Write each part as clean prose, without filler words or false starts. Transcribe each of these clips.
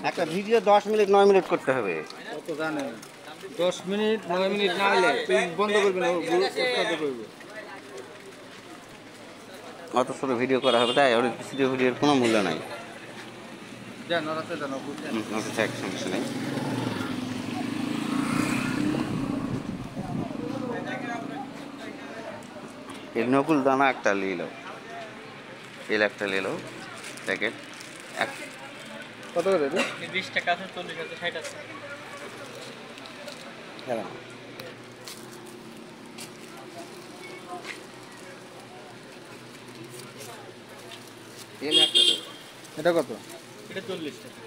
একটা video 10 minute 9 minute করতে হবে। কত জানেন? 10 মিনিট 9 মিনিট না হলে তুই বন্ধ করবি না, করবে। অত ছোট ভিডিও করা হবে তাই? ওর ভিডিওর কোনো মূল্য নাই। জানো রাতে জানো বুঝছেন? সমস্যা নেই। এই নকুল দানা একটা নিল, তেল একটা নিল প্যাকেট। কত করে রে? 20 টাকা আছে, 40 আছে, 60 আছে। হ্যাঁ, তেল একটা দেবো। এটা কত? এটা 40 টাকা।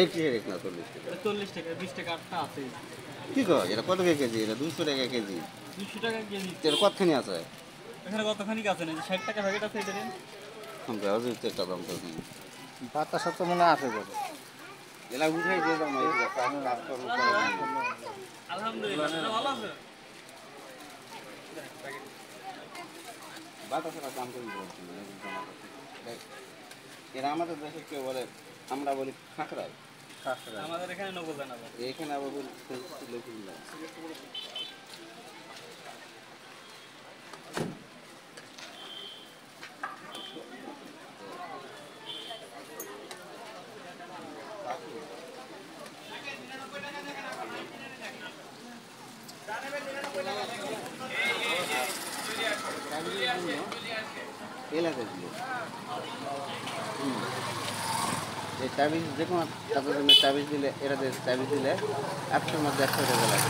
এক রেখ না 40 টাকা। এটা 40 টাকা, 20 টাকা আটটা আছে। কি কয় এটা কত টাকা কেজি? এটা 200 টাকা কেজি। 200 টাকা কেজি। তেল কতখানি আছে? এখানে কতখানি আছে না? 60 টাকা প্যাকেট আছে এটা দেন। আমরা অতিরিক্ত একটা দাম তো দিই। বাতাসা তো মনে আছে যাবে। এলা উঠাই দিয়ে দাম এই কাজ করব। আলহামদুলিল্লাহ, ভালো আছে। বাতাসের দাম কম বলছি না, দেখ এরা আমাদের দেশে কেউ বলে, আমরা বলি খাকড়াই। আমাদের এখানে নকল দানা পাবে। এখানে আবার বলি লকুল না। এলাকা ছিল এই তাবিজ যে কোনো তাদের জন্য তাবিজ দিলে, এটাতে তাবিজ দিলে 100-র মধ্যে 100 টাকা লাগে।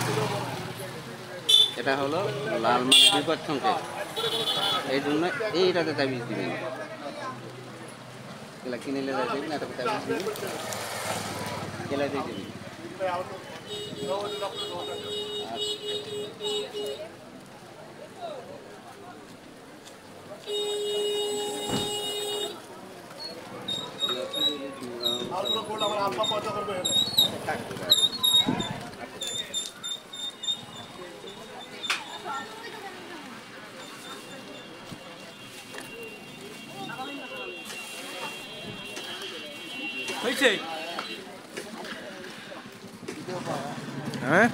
এটা হলো লাল মানে বিপদ সংকেত, এই জন্য এইটাতে তাবিজ দিবেন। এগুলা কিনে নিলে দেখবেন এটাতে তাবিজ দিবেন, এলা দিয়ে দিবেন। হইছে? হ্যাঁ?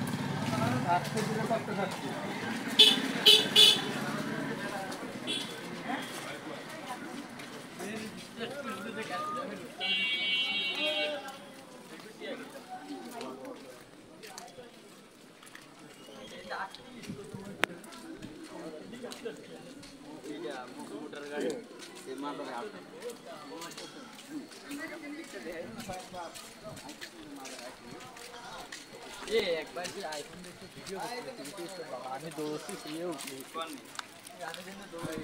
একবার যে আইফোন দেখে ভিডিও করতে বাবা, আমি দৌড়ছি সেও আমি কিন্তু দৌড়াই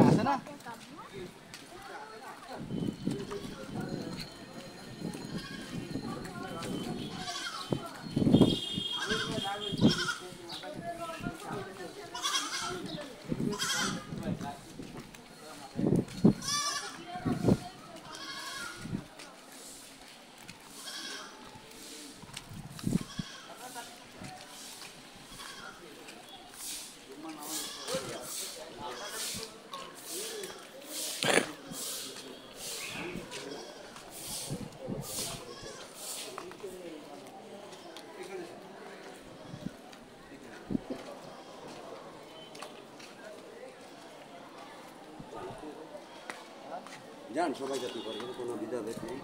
আছে না। যান সবাই যেতে পারবেন, কোনো দ্বিধাবোধ নেই।